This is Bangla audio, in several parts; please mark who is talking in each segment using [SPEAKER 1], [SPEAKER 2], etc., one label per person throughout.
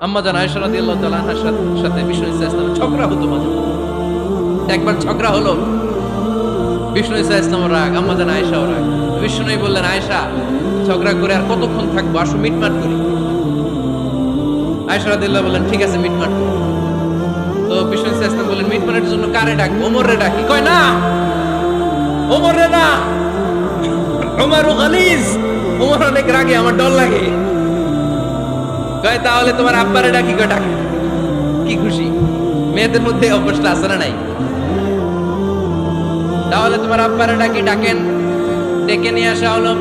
[SPEAKER 1] আম্মা জান আয়েশা রাদিয়াল্লাহু তাআলা আনহার সাথে বিষ্ণু ইসা ইসলামের ঝগড়া হতো মাঝে মাঝে। একবার ঝগড়া হলো, বিষ্ণু ইসা ইসলামের রাগ, আম্মা জান আয়েশাও রাগ। বিষ্ণুই বললেন, আয়েশা ঝগড়া করে আর কতক্ষণ থাকবো, আসো মিটমাট করি। আয়েশা রাদিয়াল্লাহু বললেন, ঠিক আছে মিটমাট করি। তো বিষ্ণু ইসা ইসলাম বললেন, মিটমাটের জন্য কারে ডাকবো? ওমর রে ডাকি। কয় না, ওমর রে না, ওমরু গালিজ, ওমর অনেক রাগে, আমার ডর লাগে। কয় তাহলে তোমার আব্বারে ডাকি। কয় ডাকে। কি খুশি, মেয়েদের মধ্যে অভ্যাসটা আছে না নাই? তাহলে তোমার আব্বারে ডাকি। ডাকেন, ডেকে নিয়ে আসা হলো।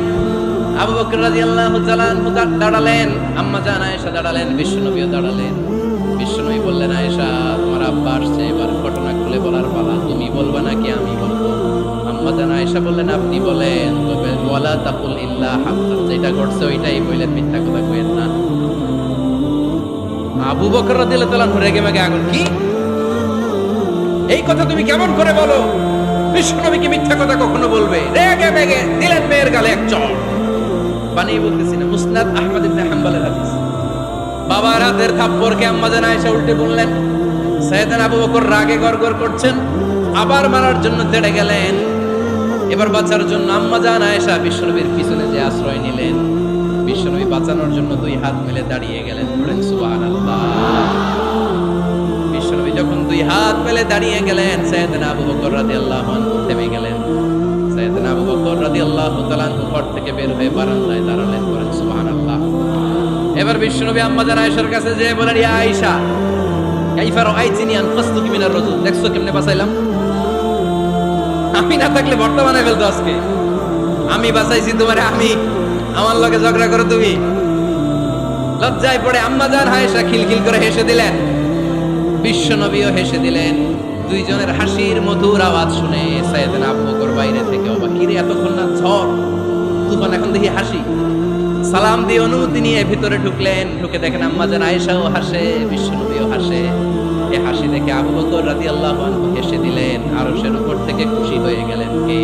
[SPEAKER 1] আবু বকর রাদিয়াল্লাহু তাআলা আনহু দাঁড়ালেন, আম্মা জান আয়েশা দাঁড়ালেন, বিশ্বনবীও দাঁড়ালেন। বিশ্বনবী বললেন, আয়েশা তোমার আব্বা আসছে, এবার ঘটনা খুলে বলার পালা। তুমি বলবা নাকি আমি বলবো? আম্মা জান আয়েশা বললেন, আপনি বলেন, তবে ওয়ালা তাকুল ইল্লা হাক্কান, যেটা ঘটছে ওইটাই বললেন, মিথ্যা কথা কইেন না। আবু বকর রাদিয়াল্লাহু তাআলা রেগে মেগে আগুন। কি এই কথা তুমি কেমন করে বলো? বিশ্বনবী কি মিথ্যা কথা কখনো বলবে? রেগে মেগে দিলেন মেয়ের গালে এক চড়। বানিয়ে বলতেছি না, মুসনাদ আহমদ ইবনে হাম্বলের হাদিস। বাবার হাতের থাপ্পড়কে আম্মা জান আয়েশা উল্টে বললেন। সাইয়েদনা আবু বকর রাগে গড়গড় করছেন, আবার মারার জন্য তেড়ে গেলেন। এবার বাঁচার জন্য আম্মা জান আয়েশা বিশ্বনবীর পিছনে যে আশ্রয় নিলেন, বিশ্বনবী বাঁচানোর জন্য দুই হাত মেলে দাঁড়িয়ে গেলেন। বলেন সুবহানাল্লাহ। বিশ্বনবী যখন দুই হাত মেলে দাঁড়িয়ে গেলেন, সাইয়েদনা আবু বকর রাদিয়াল্লাহু আনহু থেমে গেলেন। সাইয়েদনা আবু বকর রাদিয়াল্লাহু তাআলা আনহু ঘর থেকে বের হয়ে বারান্দায় দাঁড়ালেন। বলেন সুবহানাল্লাহ। এবার বিশ্বনবী আম্মা জান আয়েশার কাছে যেয়ে বলেন, ইয়া আয়েশা, কাইফা রাআইতিনি আনকাসতুকি মিনার রাজুল, দেখছো কেমনে বাঁচাইলাম? আমি না থাকলে ভর্তা বানাই ফেলতো আজকে। আমি বাঁচাইছি তোমারে, আমি, আমার লগে ঝগড়া করো তুমি। লজ্জায় পড়ে আম্মা জান আয়েশা খিলখিল করে হেসে দিলেন, বিশ্বনবীও হেসে দিলেন। দুইজনের হাসির মধুর আওয়াজ শুনে সাইয়েদনা আবু বকর বাইরে থেকে অবাক, কি রে এতক্ষণ না ঝড় তুফান, এখন দেখি হাসি। সালাম দিয়ে অনুমতি নিয়ে ভিতরে ঢুকলেন। ঢুকে দেখেন আম্মা জান আয়েশাও হাসে, বিশ্বনবীও হাসে। এই হাসি দেখে আবু বকর রাদিয়াল্লাহু আনহু হেসে দিলেন, আরশের উপর থেকে খুশি হয়ে গেলেন। কে?